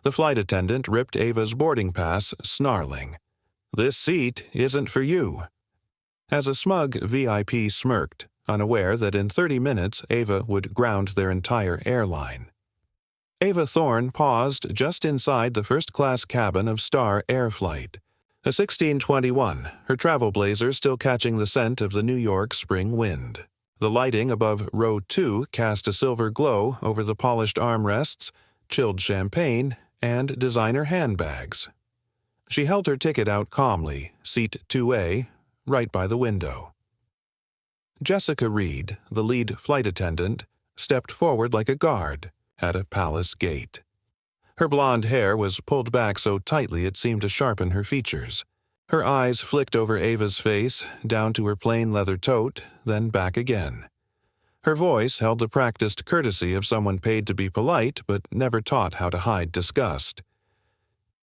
The flight attendant ripped Ava's boarding pass, snarling, "This seat isn't for you." As a smug VIP smirked, unaware that in 30 minutes Ava would ground their entire airline. Ava Thorne paused just inside the first-class cabin of Star Air Flight. A 1621, her travel blazer still catching the scent of the New York spring wind. The lighting above row 2 cast a silver glow over the polished armrests, chilled champagne, and designer handbags. She held her ticket out calmly, seat 2A, right by the window. Jessica Reed, the lead flight attendant, stepped forward like a guard at a palace gate. Her blonde hair was pulled back so tightly it seemed to sharpen her features. Her eyes flicked over Ava's face, down to her plain leather tote, then back again. Her voice held the practiced courtesy of someone paid to be polite but never taught how to hide disgust.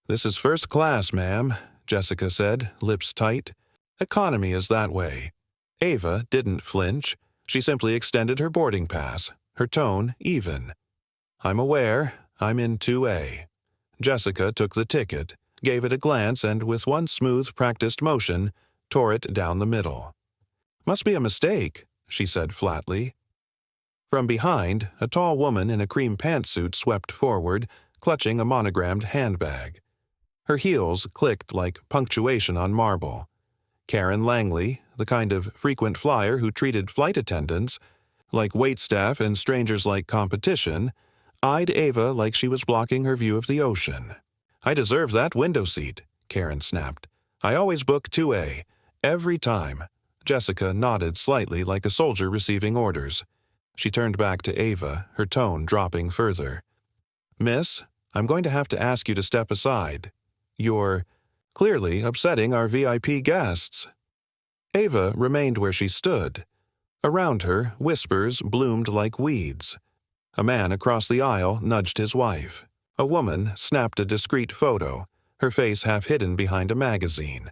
"This is first class, ma'am," Jessica said, lips tight. "Economy is that way." Ava didn't flinch. She simply extended her boarding pass, her tone even. "I'm aware. I'm in 2A." Jessica took the ticket, gave it a glance, and with one smooth, practiced motion, tore it down the middle. "Must be a mistake," she said flatly. From behind, a tall woman in a cream pantsuit swept forward, clutching a monogrammed handbag. Her heels clicked like punctuation on marble. Karen Langley, the kind of frequent flyer who treated flight attendants like waitstaff and strangers like competition, eyed Ava like she was blocking her view of the ocean. "I deserve that window seat," Karen snapped. "I always book 2A. Every time." Jessica nodded slightly like a soldier receiving orders. She turned back to Ava, her tone dropping further. "Miss, I'm going to have to ask you to step aside. You're clearly upsetting our VIP guests." Ava remained where she stood. Around her, whispers bloomed like weeds. A man across the aisle nudged his wife. A woman snapped a discreet photo, her face half hidden behind a magazine.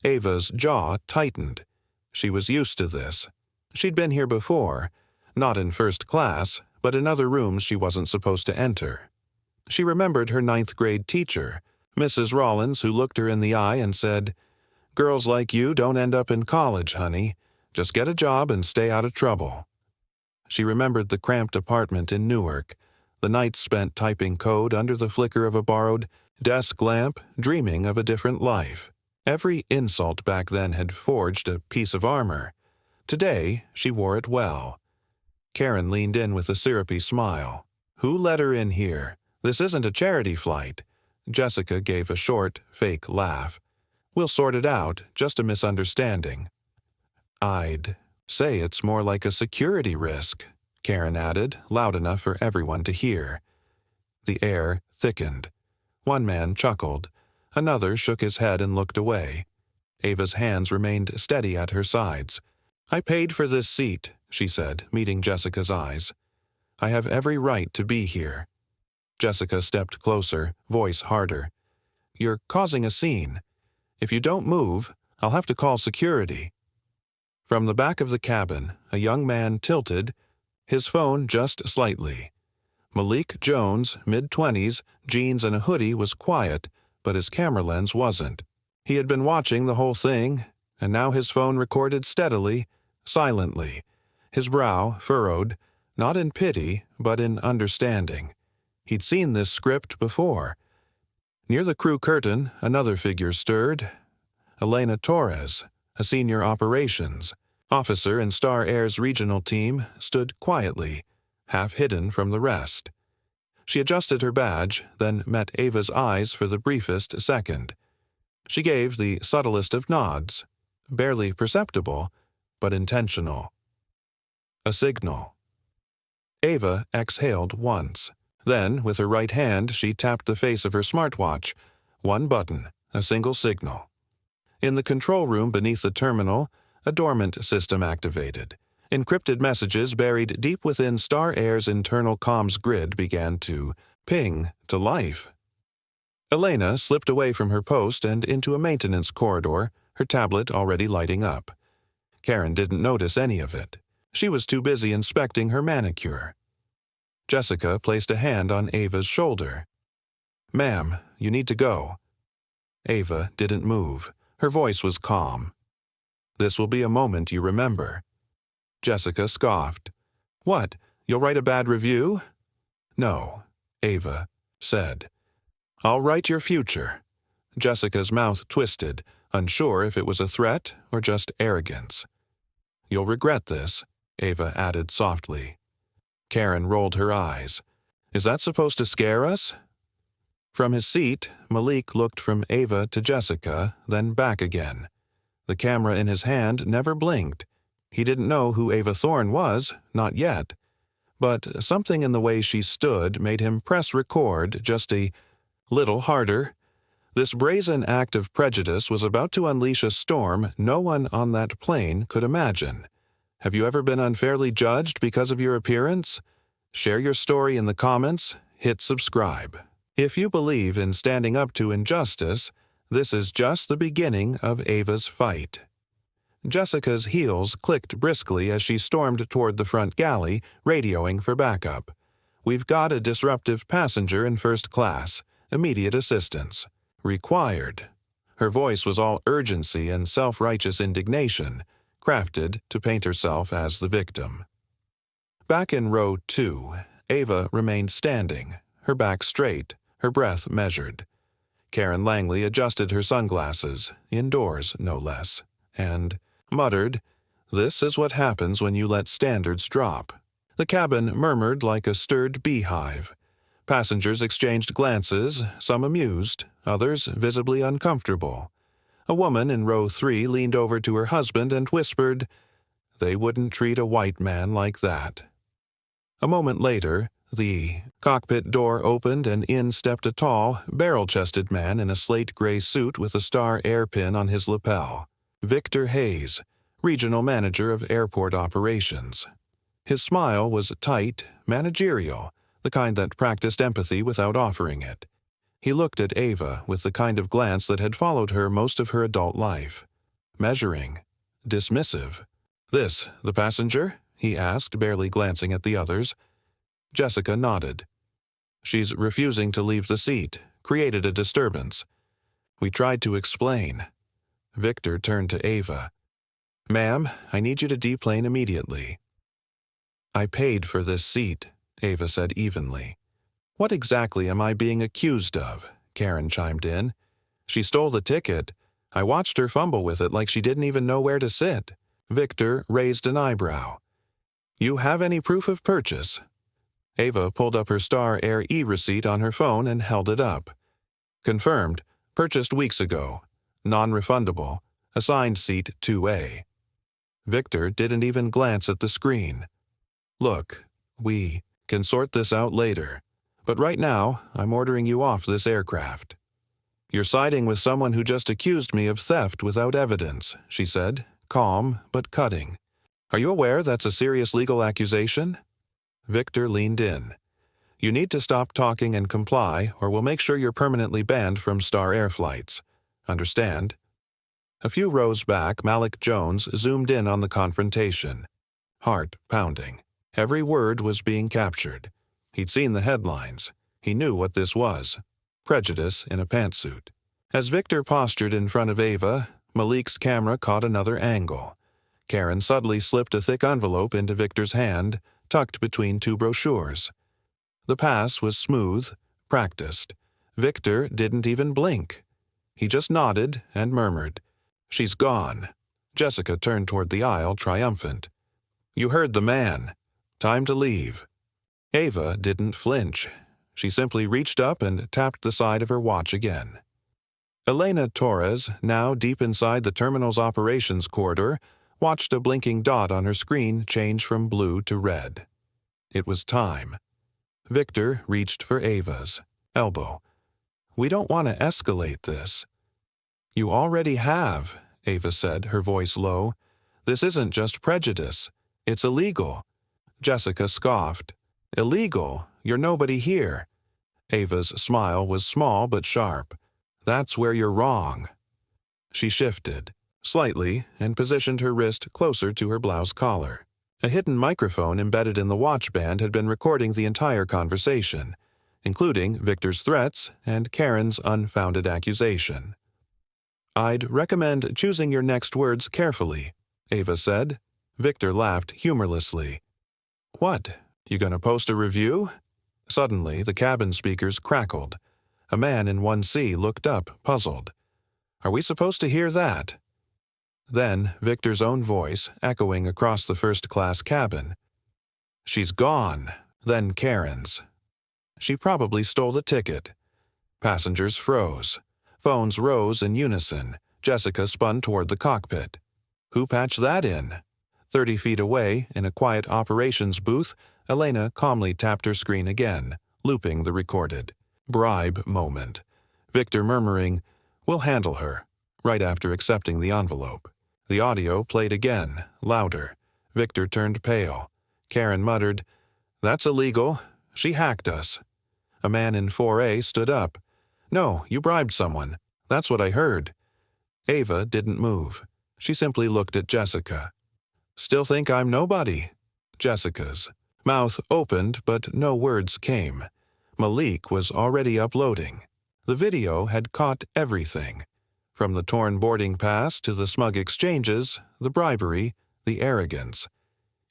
Ava's jaw tightened. She was used to this. She'd been here before, not in first class, but in other rooms she wasn't supposed to enter. She remembered her 9th-grade teacher, Mrs. Rollins, who looked her in the eye and said, "Girls like you don't end up in college, honey. Just get a job and stay out of trouble." She remembered the cramped apartment in Newark, the nights spent typing code under the flicker of a borrowed desk lamp, dreaming of a different life. Every insult back then had forged a piece of armor. Today, she wore it well. Karen leaned in with a syrupy smile. "Who let her in here? This isn't a charity flight." Jessica gave a short, fake laugh. "We'll sort it out, just a misunderstanding." "I'd say it's more like a security risk," Karen added, loud enough for everyone to hear. The air thickened. One man chuckled. Another shook his head and looked away. Ava's hands remained steady at her sides. "I paid for this seat," she said, meeting Jessica's eyes. "I have every right to be here." Jessica stepped closer, voice harder. "You're causing a scene. If you don't move, I'll have to call security." From the back of the cabin, a young man tilted, his phone just slightly. Malik Jones, mid-20s, jeans and a hoodie, was quiet, but his camera lens wasn't. He had been watching the whole thing, and now his phone recorded steadily, silently, his brow furrowed, not in pity, but in understanding. He'd seen this script before. Near the crew curtain, another figure stirred. Elena Torres, a senior operations officer in Star Air's regional team, stood quietly, half hidden from the rest. She adjusted her badge, then met Ava's eyes for the briefest second. She gave the subtlest of nods, barely perceptible, but intentional. A signal. Ava exhaled once. Then, with her right hand, she tapped the face of her smartwatch. One button, a single signal. In the control room beneath the terminal, a dormant system activated. Encrypted messages buried deep within Star Air's internal comms grid began to ping to life. Elena slipped away from her post and into a maintenance corridor, her tablet already lighting up. Karen didn't notice any of it. She was too busy inspecting her manicure. Jessica placed a hand on Ava's shoulder. "Ma'am, you need to go." Ava didn't move. Her voice was calm. "This will be a moment you remember." Jessica scoffed. "What, you'll write a bad review?" "No," Ava said. "I'll write your future." Jessica's mouth twisted, unsure if it was a threat or just arrogance. "You'll regret this," Ava added softly. Karen rolled her eyes. "Is that supposed to scare us?" From his seat, Malik looked from Ava to Jessica, then back again. The camera in his hand never blinked. He didn't know who Ava Thorne was, not yet. But something in the way she stood made him press record just a little harder. This brazen act of prejudice was about to unleash a storm no one on that plane could imagine. Have you ever been unfairly judged because of your appearance? Share your story in the comments, hit subscribe. If you believe in standing up to injustice, this is just the beginning of Ava's fight. Jessica's heels clicked briskly as she stormed toward the front galley, radioing for backup. "We've got a disruptive passenger in first class. Immediate assistance. Required." Her voice was all urgency and self-righteous indignation, crafted to paint herself as the victim. Back in row 2, Ava remained standing, her back straight, her breath measured. Karen Langley adjusted her sunglasses, indoors no less, and muttered, "This is what happens when you let standards drop." The cabin murmured like a stirred beehive. Passengers exchanged glances, some amused, others visibly uncomfortable. A woman in row 3 leaned over to her husband and whispered, "They wouldn't treat a white man like that." A moment later, the cockpit door opened and in stepped a tall, barrel-chested man in a slate-gray suit with a star airpin on his lapel. Victor Hayes, regional manager of airport operations. His smile was tight, managerial, the kind that practiced empathy without offering it. He looked at Ava with the kind of glance that had followed her most of her adult life. Measuring. Dismissive. "This, the passenger?" he asked, barely glancing at the others. Jessica nodded. "She's refusing to leave the seat. Created a disturbance." "We tried to explain." Victor turned to Ava. "Ma'am, I need you to deplane immediately." "I paid for this seat," Ava said evenly. "What exactly am I being accused of?" Karen chimed in. "She stole the ticket. I watched her fumble with it like she didn't even know where to sit." Victor raised an eyebrow. "You have any proof of purchase?" Ava pulled up her Star Air e-receipt on her phone and held it up. "Confirmed. Purchased weeks ago. Non-refundable. Assigned seat 2A. Victor didn't even glance at the screen. "Look, we can sort this out later. But right now, I'm ordering you off this aircraft." "You're siding with someone who just accused me of theft without evidence," she said, calm but cutting. "Are you aware that's a serious legal accusation?" Victor leaned in. "You need to stop talking and comply, or we'll make sure you're permanently banned from Star Air flights. Understand?" A few rows back, Malik Jones zoomed in on the confrontation. Heart pounding. Every word was being captured. He'd seen the headlines. He knew what this was. Prejudice in a pantsuit. As Victor postured in front of Ava, Malik's camera caught another angle. Karen suddenly slipped a thick envelope into Victor's hand, tucked between two brochures. The pass was smooth, practiced. Victor didn't even blink. He just nodded and murmured, "She's gone." Jessica turned toward the aisle, triumphant. "You heard the man. Time to leave." Ava didn't flinch. She simply reached up and tapped the side of her watch again. Elena Torres, now deep inside the terminal's operations corridor, watched a blinking dot on her screen change from blue to red. It was time. Victor reached for Ava's elbow. "We don't want to escalate this." "You already have," Ava said, her voice low. "This isn't just prejudice. It's illegal." Jessica scoffed. "Illegal? You're nobody here." Ava's smile was small but sharp. "That's where you're wrong." She shifted, slightly, and positioned her wrist closer to her blouse collar. A hidden microphone embedded in the watch band had been recording the entire conversation. including Victor's threats and Karen's unfounded accusation. "I'd recommend choosing your next words carefully," Ava said. Victor laughed humorlessly. "What? You gonna post a review?" Suddenly, the cabin speakers crackled. A man in 1C looked up, puzzled. "Are we supposed to hear that?" Then Victor's own voice echoing across the first-class cabin. "She's gone." Then Karen's. "She probably stole the ticket." Passengers froze. Phones rose in unison. Jessica spun toward the cockpit. "Who patched that in?" 30 feet away, in a quiet operations booth, Elena calmly tapped her screen again, looping the recorded bribe moment. Victor murmuring, "We'll handle her," right after accepting the envelope. The audio played again, louder. Victor turned pale. Karen muttered, "That's illegal. She hacked us." A man in 4A stood up. "No, you bribed someone. That's what I heard." Ava didn't move. She simply looked at Jessica. "Still think I'm nobody?" Jessica's mouth opened, but no words came. Malik was already uploading. The video had caught everything. From the torn boarding pass to the smug exchanges, the bribery, the arrogance.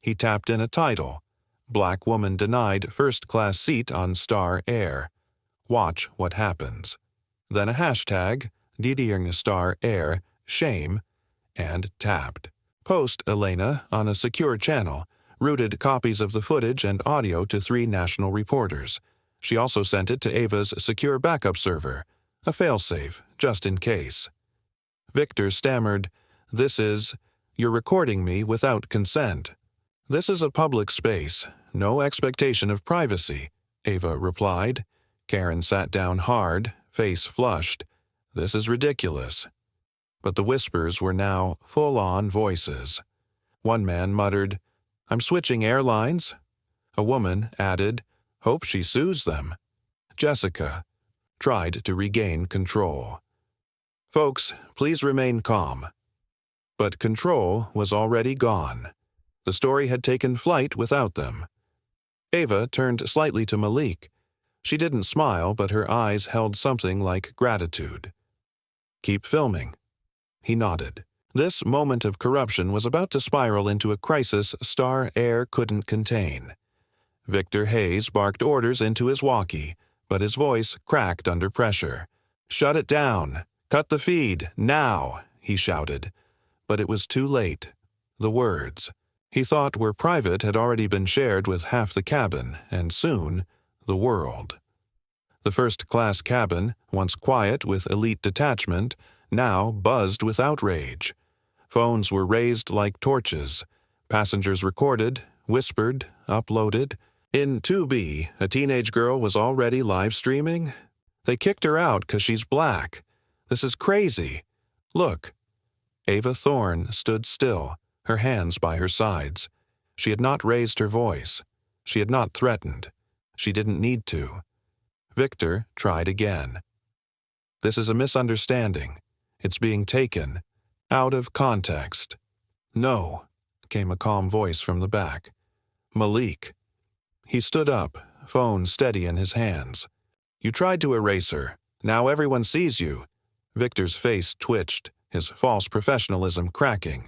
He tapped in a title. "Black woman denied first-class seat on Star Air. Watch what happens." Then a hashtag, DDing Star Air, shame, and tapped. "Post, Elena, on a secure channel." Routed copies of the footage and audio to 3 national reporters. She also sent it to Ava's secure backup server, a failsafe, just in case. Victor stammered, "You're recording me without consent." "This is a public space. No expectation of privacy," Ava replied. Karen sat down hard, face flushed. "This is ridiculous." But the whispers were now full-on voices. One man muttered, "I'm switching airlines." A woman added, "Hope she sues them." Jessica tried to regain control. "Folks, please remain calm." But control was already gone. The story had taken flight without them. Ava turned slightly to Malik. She didn't smile, but her eyes held something like gratitude. "Keep filming." He nodded. This moment of corruption was about to spiral into a crisis Star Air couldn't contain. Victor Hayes barked orders into his walkie, but his voice cracked under pressure. "Shut it down! Cut the feed, now!" he shouted. But it was too late. The words he thought were private had already been shared with half the cabin, and soon, the world. The first-class cabin, once quiet with elite detachment, now buzzed with outrage. Phones were raised like torches. Passengers recorded, whispered, uploaded. In 2B, a teenage girl was already live-streaming. "They kicked her out 'cause she's black. This is crazy. Look." Ava Thorne stood still, her hands by her sides. She had not raised her voice. She had not threatened. She didn't need to. Victor tried again. "This is a misunderstanding. It's being taken out of context." "No," came a calm voice from the back. "Malik." He stood up, phone steady in his hands. "You tried to erase her. Now everyone sees you." Victor's face twitched, his false professionalism cracking.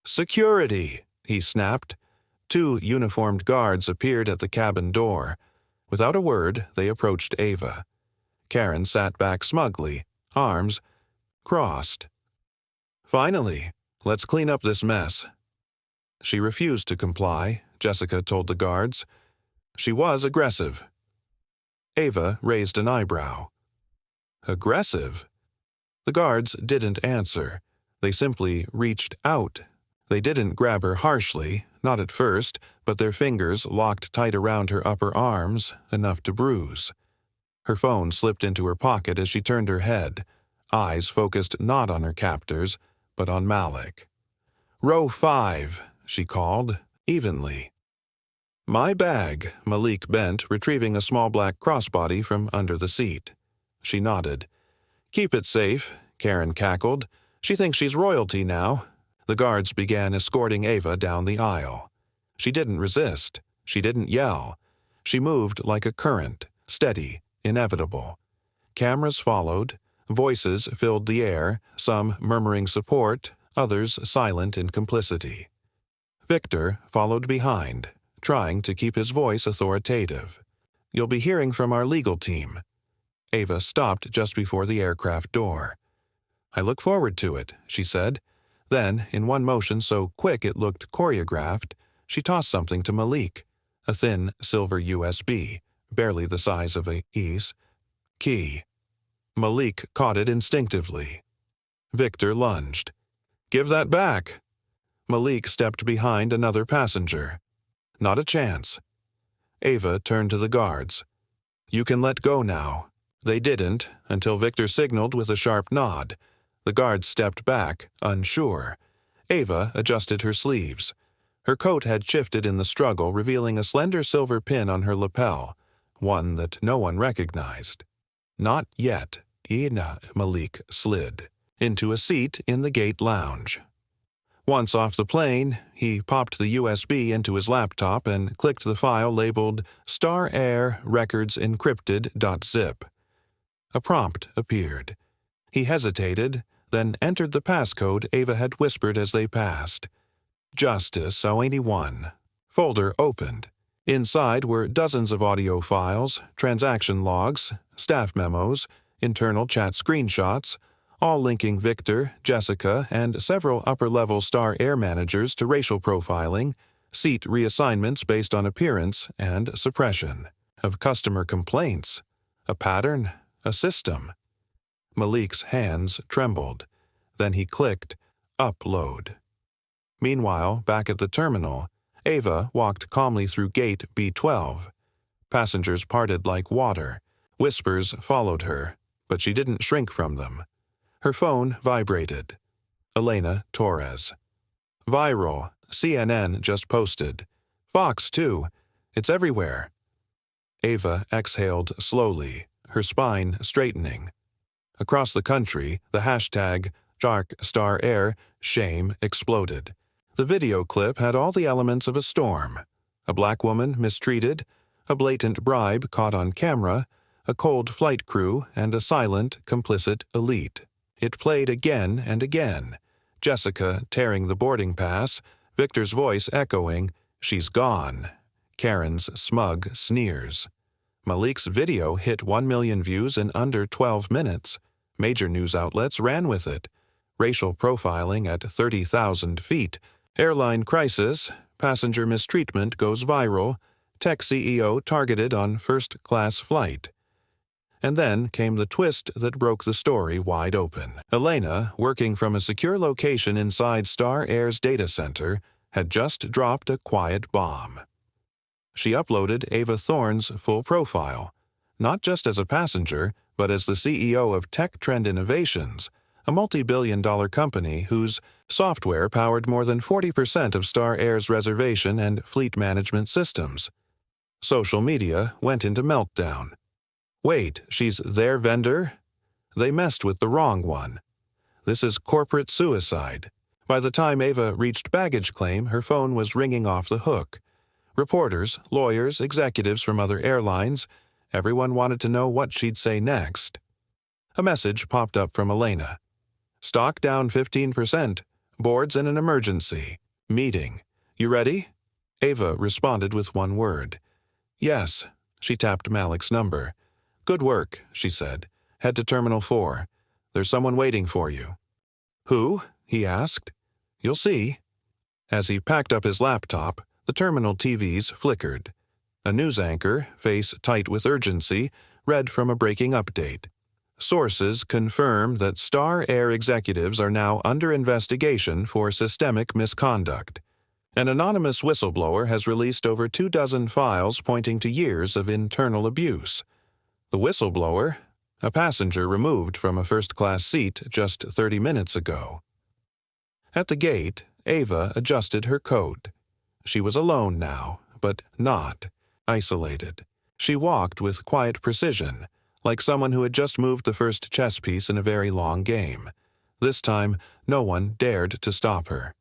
"Security!" he snapped. 2 uniformed guards appeared at the cabin door. Without a word, they approached Ava. Karen sat back smugly, arms crossed. "Finally, let's clean up this mess." She refused to comply, Jessica told the guards. She was aggressive. Ava raised an eyebrow. "Aggressive?" The guards didn't answer. They simply reached out. They didn't grab her harshly, not at first, but their fingers locked tight around her upper arms, enough to bruise. Her phone slipped into her pocket as she turned her head, eyes focused not on her captors, but on Malik. "Row 5, she called, evenly. "My bag," Malik bent, retrieving a small black crossbody from under the seat. She nodded. "Keep it safe," Karen cackled. "She thinks she's royalty now." The guards began escorting Ava down the aisle. She didn't resist. She didn't yell. She moved like a current, steady, inevitable. Cameras followed, voices filled the air, some murmuring support, others silent in complicity. Victor followed behind, trying to keep his voice authoritative. "You'll be hearing from our legal team." Ava stopped just before the aircraft door. "I look forward to it," she said. Then, in one motion so quick it looked choreographed, she tossed something to Malik, a thin silver USB, barely the size of a key. Malik caught it instinctively. Victor lunged. "Give that back!" Malik stepped behind another passenger. "Not a chance." Ava turned to the guards. "You can let go now." They didn't, until Victor signaled with a sharp nod. The guards stepped back, unsure. Ava adjusted her sleeves. Her coat had shifted in the struggle, revealing a slender silver pin on her lapel, one that no one recognized. "Not yet." Malik slid into a seat in the gate lounge. Once off the plane, he popped the USB into his laptop and clicked the file labeled Star Air Records Encrypted.zip. A prompt appeared. He hesitated, then entered the passcode Ava had whispered as they passed. Justice 081. Folder opened. Inside were dozens of audio files, transaction logs, staff memos, internal chat screenshots, all linking Victor, Jessica, and several upper-level Star Air managers to racial profiling, seat reassignments based on appearance, and suppression of customer complaints. A pattern, a system. Malik's hands trembled. Then he clicked Upload. Meanwhile, back at the terminal, Ava walked calmly through gate B12. Passengers parted like water. Whispers followed her, but she didn't shrink from them. Her phone vibrated. Elena Torres. "Viral. CNN just posted. Fox, too. It's everywhere." Ava exhaled slowly, her spine straightening. Across the country, the hashtag #StarAir shame exploded. The video clip had all the elements of a storm. A black woman mistreated, a blatant bribe caught on camera, a cold flight crew, and a silent, complicit elite. It played again and again. Jessica tearing the boarding pass, Victor's voice echoing, "She's gone." Karen's smug sneers. Malik's video hit 1 million views in under 12 minutes. Major news outlets ran with it. Racial profiling at 30,000 feet. Airline crisis. Passenger mistreatment goes viral. Tech CEO targeted on first-class flight. And then came the twist that broke the story wide open. Elena, working from a secure location inside Star Air's data center, had just dropped a quiet bomb. She uploaded Ava Thorne's full profile, not just as a passenger, but as the CEO of Tech Trend Innovations, a multi-billion-dollar company whose software powered more than 40% of Star Air's reservation and fleet management systems. Social media went into meltdown. Wait, she's their vendor? They messed with the wrong one. This is corporate suicide. By the time Ava reached baggage claim, her phone was ringing off the hook. Reporters, lawyers, executives from other airlines, everyone wanted to know what she'd say next. A message popped up from Elena. "Stock down 15%. Board's in an emergency. Meeting. You ready?" Ava responded with one word. "Yes." She tapped Malik's number. "Good work," she said. "Head to Terminal 4. There's someone waiting for you." "Who?" he asked. "You'll see." As he packed up his laptop, the terminal TVs flickered. A news anchor, face tight with urgency, read from a breaking update. Sources confirm that Star Air executives are now under investigation for systemic misconduct. An anonymous whistleblower has released over 24 files pointing to years of internal abuse. The whistleblower? A passenger removed from a first-class seat just 30 minutes ago. At the gate, Ava adjusted her coat. She was alone now, but not isolated. She walked with quiet precision, like someone who had just moved the first chess piece in a very long game. This time, no one dared to stop her.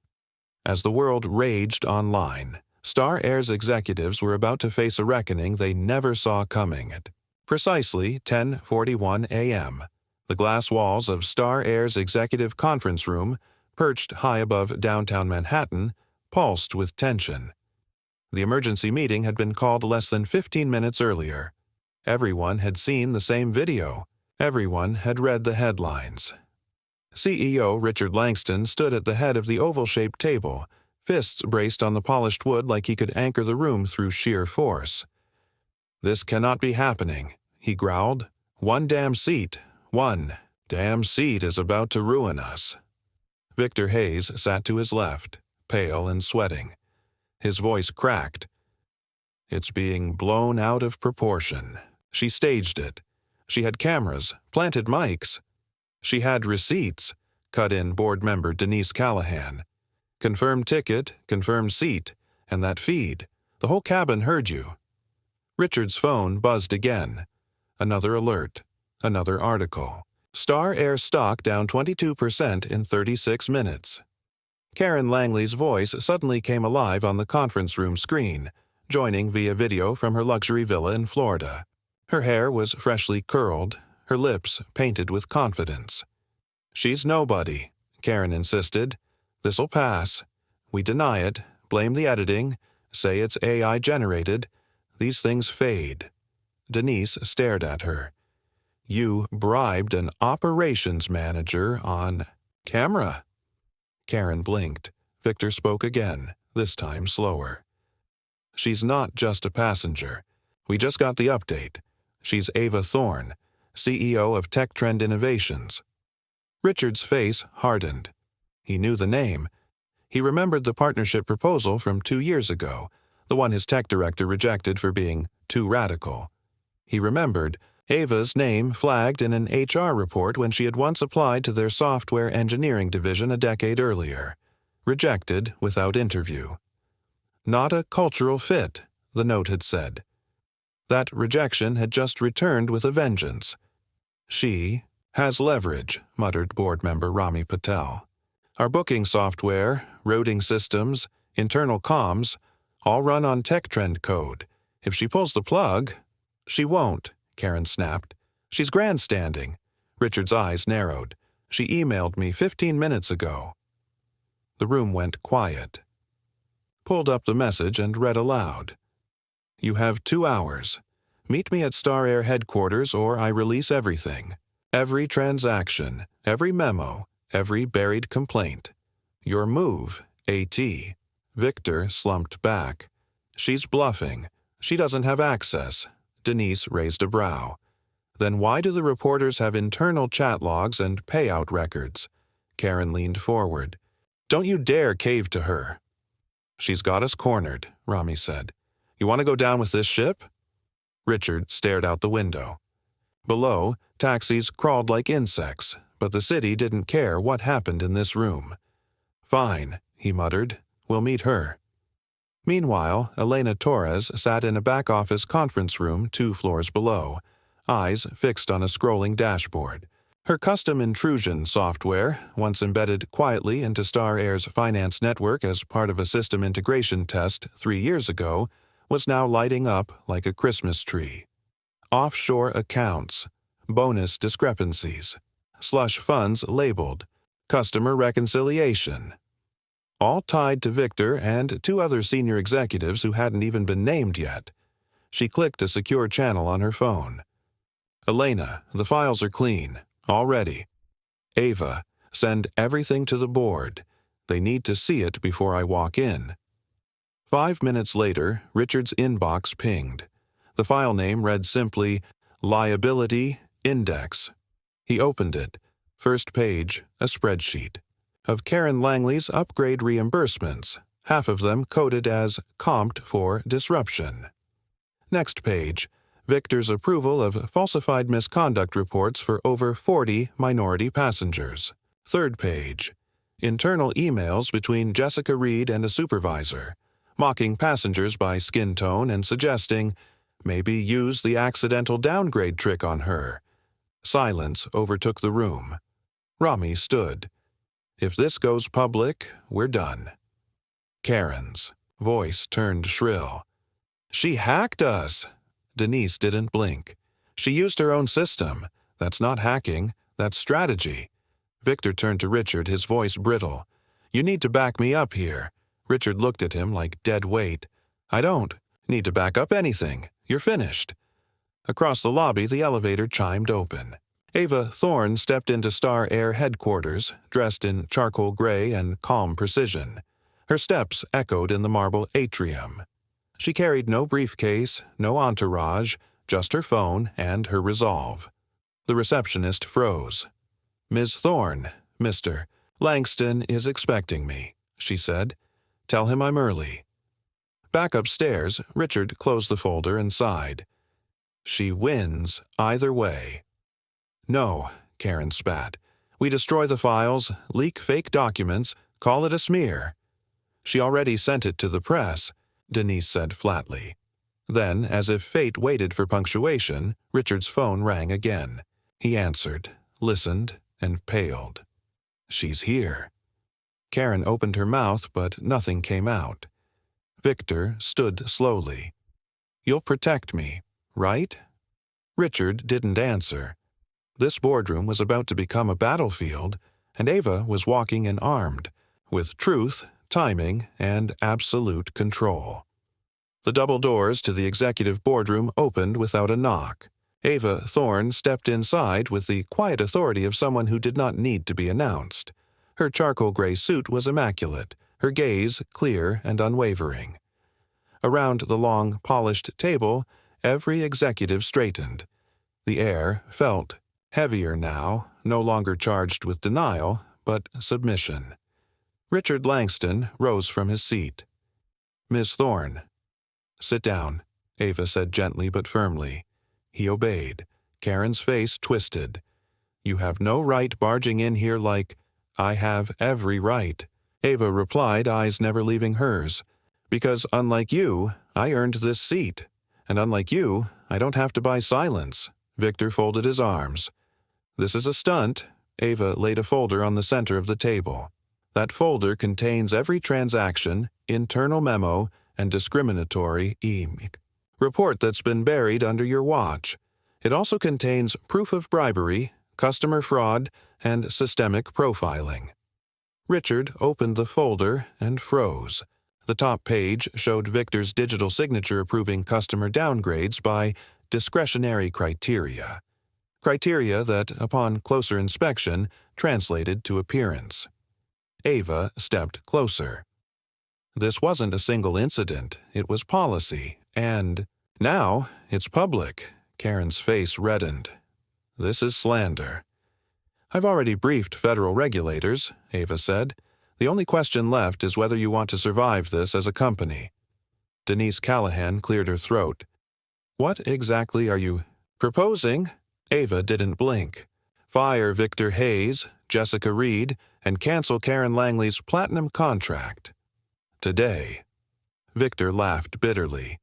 As the world raged online, Star Air's executives were about to face a reckoning they never saw coming. Precisely 10:41 a.m. The glass walls of Star Air's executive conference room, perched high above downtown Manhattan, pulsed with tension. The emergency meeting had been called less than 15 minutes earlier. Everyone had seen the same video. Everyone had read the headlines. CEO Richard Langston stood at the head of the oval-shaped table, fists braced on the polished wood like he could anchor the room through sheer force. "This cannot be happening," he growled. One damn seat is about to ruin us." Victor Hayes sat to his left, pale and sweating. His voice cracked. "It's being blown out of proportion. She staged it. She had cameras, planted mics. She had receipts," cut in board member Denise Callahan. "Confirmed ticket, confirmed seat, and that feed. The whole cabin heard you." Richard's phone buzzed again. Another alert. Another article. Star Air stock down 22% in 36 minutes. Karen Langley's voice suddenly came alive on the conference room screen, joining via video from her luxury villa in Florida. Her hair was freshly curled, her lips painted with confidence. "She's nobody," Karen insisted. "This'll pass. We deny it, blame the editing, say it's AI generated. These things fade." Denise stared at her. "You bribed an operations manager on camera." Karen blinked. Victor spoke again, this time slower. "She's not just a passenger. We just got the update. She's Ava Thorne, CEO of Tech Trend Innovations." Richard's face hardened. He knew the name. He remembered the partnership proposal from 2 years ago, the one his tech director rejected for being too radical. He remembered Ava's name flagged in an HR report when she had once applied to their software engineering division a decade earlier. Rejected without interview. "Not a cultural fit," the note had said. That rejection had just returned with a vengeance. "She has leverage," muttered board member Rami Patel. "Our booking software, routing systems, internal comms, all run on Tech Trend code. If she pulls the plug—" "She won't," Karen snapped. "She's grandstanding." Richard's eyes narrowed. "She emailed me 15 minutes ago." The room went quiet. Pulled up the message and read aloud. "You have 2 hours. Meet me at Star Air headquarters or I release everything. Every transaction, every memo, every buried complaint. Your move, AT." Victor slumped back. "She's bluffing. She doesn't have access." Denise raised a brow. "Then why do the reporters have internal chat logs and payout records?" Karen leaned forward. "Don't you dare cave to her." "She's got us cornered," Rami said. "You want to go down with this ship?" Richard stared out the window. Below, taxis crawled like insects, but the city didn't care what happened in this room. "Fine," he muttered. "We'll meet her." Meanwhile, Elena Torres sat in a back-office conference room 2 floors below, eyes fixed on a scrolling dashboard. Her custom intrusion software, once embedded quietly into Star Air's finance network as part of a system integration test 3 years ago, was now lighting up like a Christmas tree. Offshore accounts, bonus discrepancies, slush funds labeled, customer reconciliation. All tied to Victor and 2 other senior executives who hadn't even been named yet. She clicked a secure channel on her phone. "Elena, the files are clean. All ready. Ava, send everything to the board. They need to see it before I walk in." 5 minutes later, Richard's inbox pinged. The file name read simply, Liability Index. He opened it. First page, a spreadsheet. Of Karen Langley's upgrade reimbursements, half of them coded as comped for disruption. Next page, Victor's approval of falsified misconduct reports for over 40 minority passengers. Third page, internal emails between Jessica Reed and a supervisor, mocking passengers by skin tone and suggesting, maybe use the accidental downgrade trick on her. Silence overtook the room. Rami stood. "If this goes public, we're done." Karen's voice turned shrill. "She hacked us!" Denise didn't blink. She used her own system. That's not hacking, that's strategy. Victor turned to Richard, his voice brittle. You need to back me up here. Richard looked at him like dead weight. I don't need to back up anything. You're finished. Across the lobby, the elevator chimed open. Ava Thorne stepped into Star Air headquarters, dressed in charcoal gray and calm precision. Her steps echoed in the marble atrium. She carried no briefcase, no entourage, just her phone and her resolve. The receptionist froze. Ms. Thorne, Mr. Langston is expecting me, she said. Tell him I'm early. Back upstairs, Richard closed the folder and sighed. She wins either way. No, Karen spat. We destroy the files, leak fake documents, call it a smear. She already sent it to the press, Denise said flatly. Then, as if fate waited for punctuation, Richard's phone rang again. He answered, listened, and paled. She's here. Karen opened her mouth, but nothing came out. Victor stood slowly. You'll protect me, right? Richard didn't answer. This boardroom was about to become a battlefield, and Ava was walking in armed, with truth, timing, and absolute control. The double doors to the executive boardroom opened without a knock. Ava Thorne stepped inside with the quiet authority of someone who did not need to be announced. Her charcoal gray suit was immaculate, her gaze clear and unwavering. Around the long, polished table, every executive straightened. The air felt heavier now, no longer charged with denial, but submission. Richard Langston rose from his seat. Miss Thorne. Sit down, Ava said gently but firmly. He obeyed. Karen's face twisted. You have no right barging in here like, I have every right. Ava replied, eyes never leaving hers. Because unlike you, I earned this seat. And unlike you, I don't have to buy silence. Victor folded his arms. This is a stunt. Ava laid a folder on the center of the table. That folder contains every transaction, internal memo, and discriminatory report that's been buried under your watch. It also contains proof of bribery, customer fraud, and systemic profiling. Richard opened the folder and froze. The top page showed Victor's digital signature approving customer downgrades by discretionary criteria. Criteria that, upon closer inspection, translated to appearance. Ava stepped closer. This wasn't a single incident, it was policy, and now it's public. Karen's face reddened. This is slander. I've already briefed federal regulators, Ava said. The only question left is whether you want to survive this as a company. Denise Callahan cleared her throat. What exactly are you proposing? Ava didn't blink. Fire Victor Hayes, Jessica Reed, and cancel Karen Langley's platinum contract. Today. Victor laughed bitterly.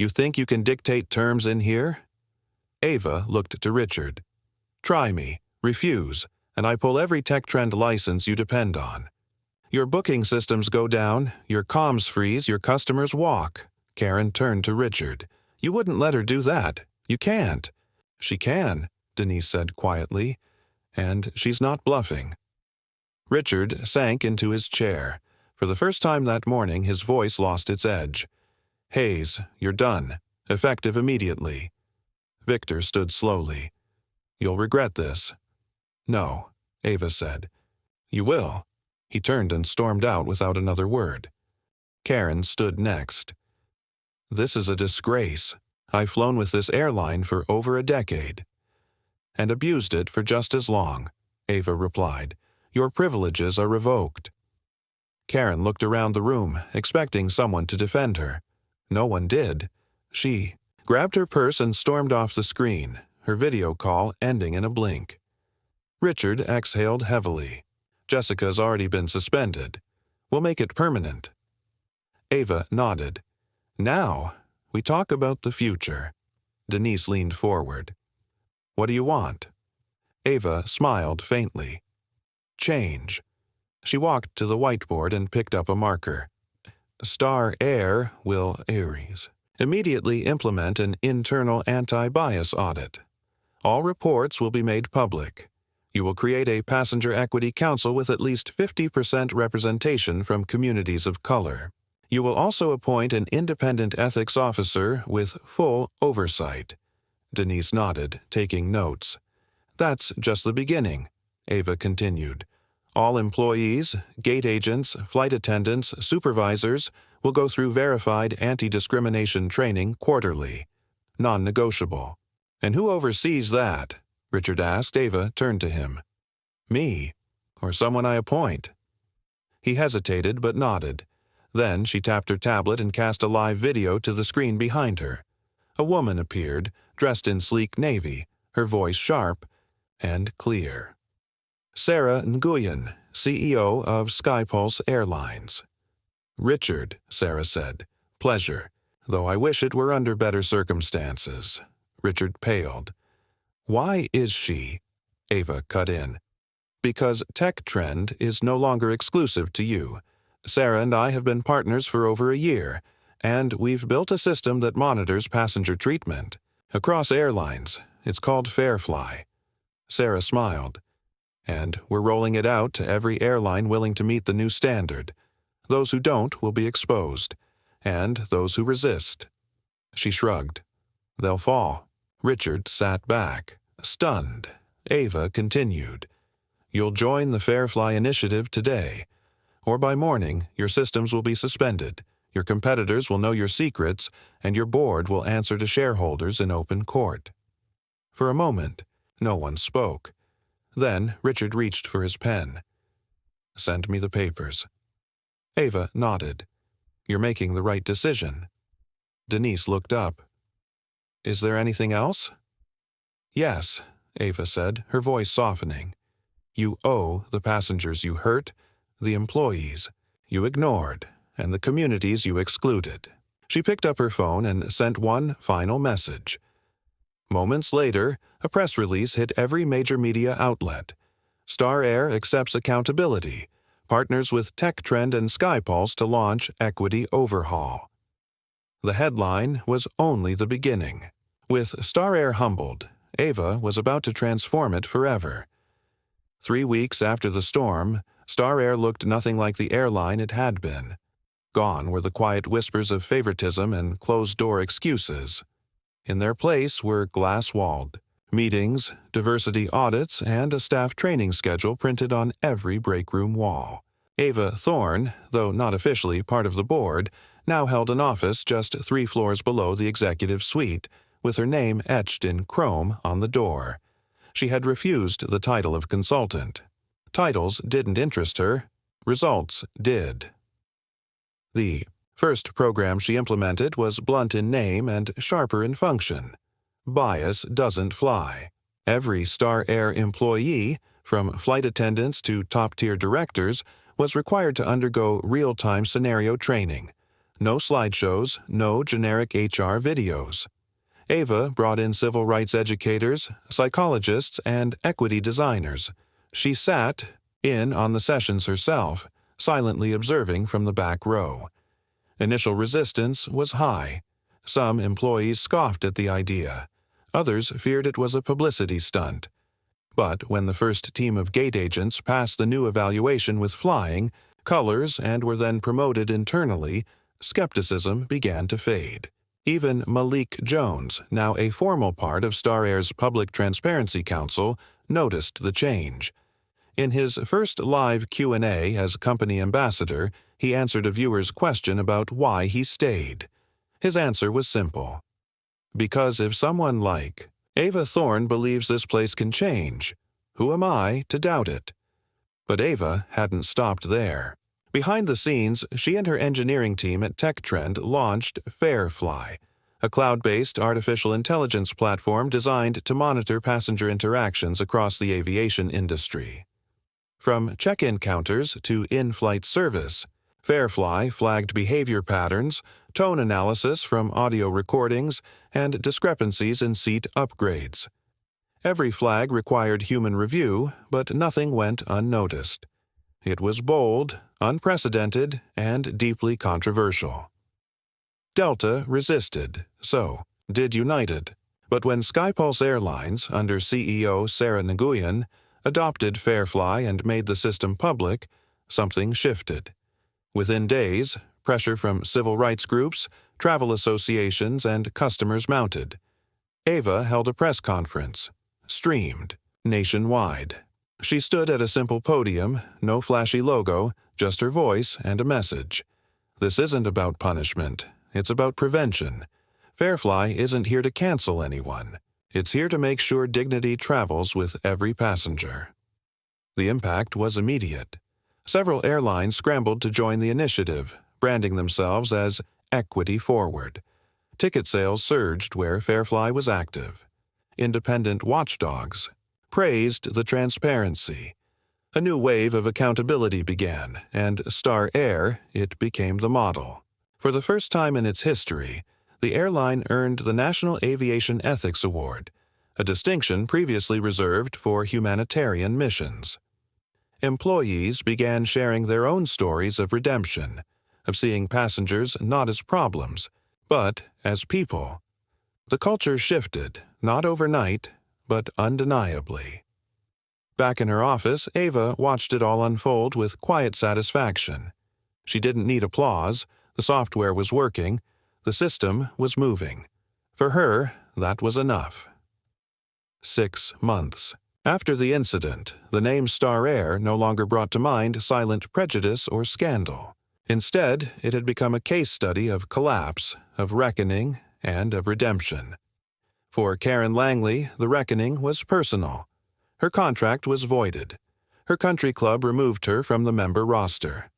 You think you can dictate terms in here? Ava looked to Richard. Try me, refuse, and I pull every tech trend license you depend on. Your booking systems go down, your comms freeze, your customers walk. Karen turned to Richard. You wouldn't let her do that. You can't. She can, Denise said quietly, and she's not bluffing. Richard sank into his chair. For the first time that morning, his voice lost its edge. Hayes, you're done. Effective immediately. Victor stood slowly. You'll regret this. No, Ava said. You will. He turned and stormed out without another word. Karen stood next. This is a disgrace. I've flown with this airline for over a decade. And abused it for just as long, Ava replied. Your privileges are revoked. Karen looked around the room, expecting someone to defend her. No one did. She grabbed her purse and stormed off the screen, her video call ending in a blink. Richard exhaled heavily. Jessica's already been suspended. We'll make it permanent. Ava nodded. Now, we talk about the future. Denise leaned forward. What do you want? Ava smiled faintly. Change. She walked to the whiteboard and picked up a marker. Star Air will Aries. Immediately implement an internal anti-bias audit. All reports will be made public. You will create a passenger equity council with at least 50% representation from communities of color. You will also appoint an independent ethics officer with full oversight. Denise nodded, taking notes. That's just the beginning, Ava continued. All employees, gate agents, flight attendants, supervisors will go through verified anti-discrimination training quarterly. Non-negotiable. And who oversees that? Richard asked. Ava turned to him. Me, or someone I appoint. He hesitated but nodded. Then she tapped her tablet and cast a live video to the screen behind her. A woman appeared, dressed in sleek navy, her voice sharp and clear. Sarah Nguyen, CEO of Skypulse Airlines. Richard, Sarah said. Pleasure, though I wish it were under better circumstances. Richard paled. Why is she? Ava cut in. Because Tech Trend is no longer exclusive to you. Sarah and I have been partners for over a year, and we've built a system that monitors passenger treatment. Across airlines, it's called Fairfly. Sarah smiled. And we're rolling it out to every airline willing to meet the new standard. Those who don't will be exposed, and those who resist. She shrugged. They'll fall. Richard sat back, stunned. Ava continued. You'll join the Fairfly initiative today, or by morning your systems will be suspended, your competitors will know your secrets, and your board will answer to shareholders in open court. For a moment, no one spoke. Then Richard reached for his pen. Send me the papers. Ava nodded. You're making the right decision. Denise looked up. Is there anything else? Yes, Ava said, her voice softening. You owe the passengers you hurt, the employees you ignored, and the communities you excluded. She picked up her phone and sent one final message. Moments later, a press release hit every major media outlet. Star Air accepts accountability, partners with Tech Trend and Skypulse to launch Equity Overhaul. The headline was only the beginning. With Star Air humbled, Ava was about to transform it forever. 3 weeks after the storm, Star Air looked nothing like the airline it had been. Gone were the quiet whispers of favoritism and closed-door excuses. In their place were glass-walled meetings, diversity audits, and a staff training schedule printed on every breakroom wall. Ava Thorne, though not officially part of the board, now held an office just 3 floors below the executive suite, with her name etched in chrome on the door. She had refused the title of consultant. Titles didn't interest her. Results did. The first program she implemented was blunt in name and sharper in function. Bias doesn't fly. Every Star Air employee, from flight attendants to top-tier directors, was required to undergo real-time scenario training. No slideshows, no generic HR videos. Ava brought in civil rights educators, psychologists, and equity designers. She sat in on the sessions herself, silently observing from the back row. Initial resistance was high. Some employees scoffed at the idea. Others feared it was a publicity stunt. But when the first team of gate agents passed the new evaluation with flying colors and were then promoted internally, skepticism began to fade. Even Malik Jones, now a formal part of Star Air's Public Transparency Council, noticed the change. In his first live Q&A as company ambassador, he answered a viewer's question about why he stayed. His answer was simple. Because if someone like Ava Thorne believes this place can change, who am I to doubt it? But Ava hadn't stopped there. Behind the scenes, she and her engineering team at Tech Trend launched Fairfly, a cloud-based artificial intelligence platform designed to monitor passenger interactions across the aviation industry. From check-in counters to in-flight service, Fairfly flagged behavior patterns, tone analysis from audio recordings, and discrepancies in seat upgrades. Every flag required human review, but nothing went unnoticed. It was bold, unprecedented, and deeply controversial. Delta resisted, so did United. But when Skypulse Airlines, under CEO Sarah Nguyen, adopted Fairfly and made the system public, something shifted. Within days, pressure from civil rights groups, travel associations, and customers mounted. Ava held a press conference, streamed, nationwide. She stood at a simple podium, no flashy logo, just her voice and a message. This isn't about punishment, it's about prevention. Fairfly isn't here to cancel anyone. It's here to make sure dignity travels with every passenger. The impact was immediate. Several airlines scrambled to join the initiative, branding themselves as Equity Forward. Ticket sales surged where Fairfly was active. Independent watchdogs praised the transparency. A new wave of accountability began, and Star Air, it became the model. For the first time in its history, the airline earned the National Aviation Ethics Award, a distinction previously reserved for humanitarian missions. Employees began sharing their own stories of redemption, of seeing passengers not as problems, but as people. The culture shifted, not overnight, but undeniably. Back in her office, Ava watched it all unfold with quiet satisfaction. She didn't need applause. The software was working. The system was moving. For her, that was enough. 6 months. After the incident, the name Star Air no longer brought to mind silent prejudice or scandal. Instead, it had become a case study of collapse, of reckoning, and of redemption. For Karen Langley, the reckoning was personal. Her contract was voided. Her country club removed her from the member roster.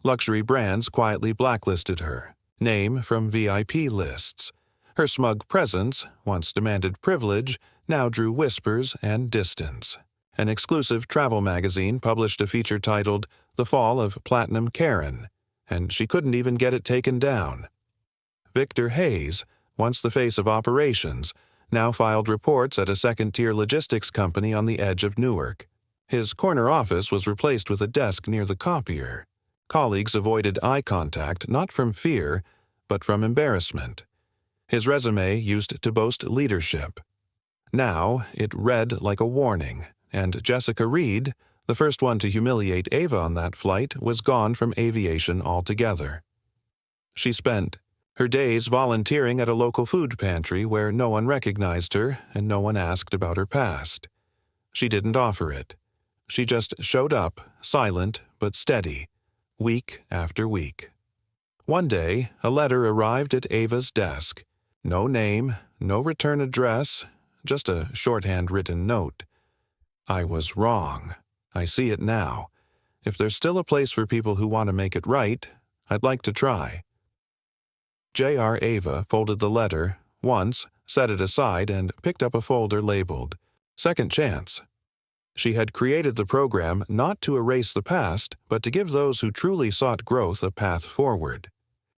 Luxury brands quietly blacklisted her, name from VIP lists. Her smug presence, once demanded privilege, now drew whispers and distance. An exclusive travel magazine published a feature titled The Fall of Platinum Karen, and she couldn't even get it taken down. Victor Hayes, once the face of operations, now filed reports at a second-tier logistics company on the edge of Newark. His corner office was replaced with a desk near the copier. Colleagues avoided eye contact not from fear, but from embarrassment. His resume used to boast leadership. Now it read like a warning, and Jessica Reed, the first one to humiliate Ava on that flight, was gone from aviation altogether. She spent her days volunteering at a local food pantry where no one recognized her and no one asked about her past. She didn't offer it. She just showed up, silent but steady, week after week. One day, a letter arrived at Ava's desk. No name, no return address, just a shorthand-written note. I was wrong. I see it now. If there's still a place for people who want to make it right, I'd like to try. J.R. Ava folded the letter once, set it aside, and picked up a folder labeled Second Chance. She had created the program not to erase the past, but to give those who truly sought growth a path forward.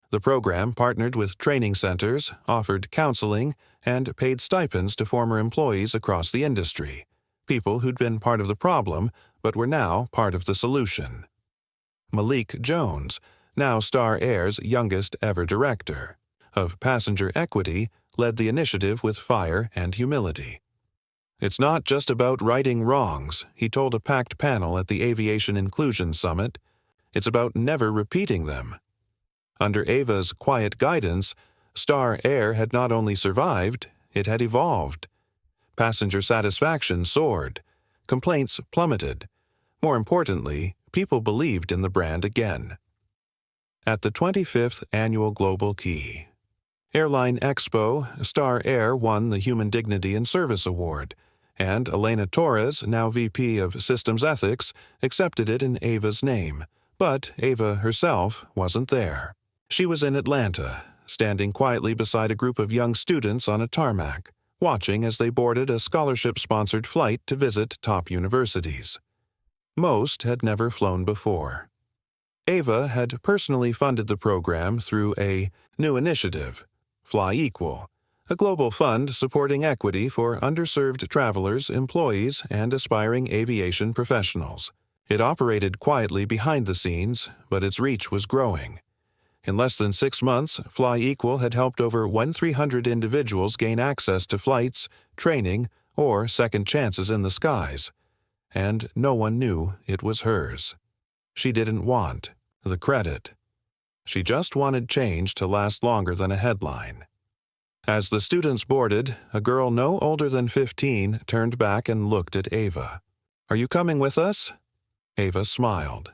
The program partnered with training centers, offered counseling, and paid stipends to former employees across the industry, people who'd been part of the problem but were now part of the solution. Malik Jones, now Star Air's youngest ever director of passenger equity, led the initiative with fire and humility. It's not just about righting wrongs, he told a packed panel at the Aviation Inclusion Summit. It's about never repeating them. Under Ava's quiet guidance, Star Air had not only survived, it had evolved. Passenger satisfaction soared. Complaints plummeted. More importantly, people believed in the brand again. At the 25th Annual Global Key Airline Expo, Star Air won the Human Dignity and Service Award, and Elena Torres, now VP of Systems Ethics, accepted it in Ava's name. But Ava herself wasn't there. She was in Atlanta, standing quietly beside a group of young students on a tarmac, watching as they boarded a scholarship-sponsored flight to visit top universities. Most had never flown before. Ava had personally funded the program through a new initiative, Fly Equal, a global fund supporting equity for underserved travelers, employees, and aspiring aviation professionals. It operated quietly behind the scenes, but its reach was growing. In less than 6 months, FlyEqual had helped over 1,300 individuals gain access to flights, training, or second chances in the skies. And no one knew it was hers. She didn't want the credit. She just wanted change to last longer than a headline. As the students boarded, a girl no older than 15 turned back and looked at Ava. "Are you coming with us?" Ava smiled.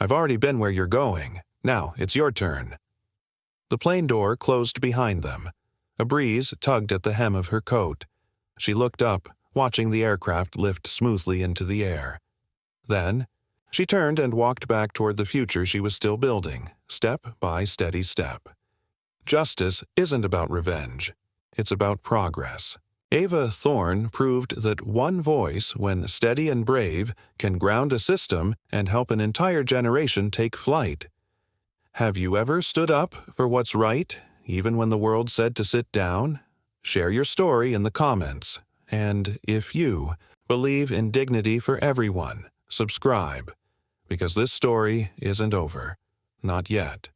"I've already been where you're going. Now it's your turn." The plane door closed behind them. A breeze tugged at the hem of her coat. She looked up, watching the aircraft lift smoothly into the air. Then, she turned and walked back toward the future she was still building, step by steady step. Justice isn't about revenge. It's about progress. Ava Thorne proved that one voice, when steady and brave, can ground a system and help an entire generation take flight. Have you ever stood up for what's right, even when the world said to sit down? Share your story in the comments. And if you believe in dignity for everyone, subscribe, because this story isn't over. Not yet.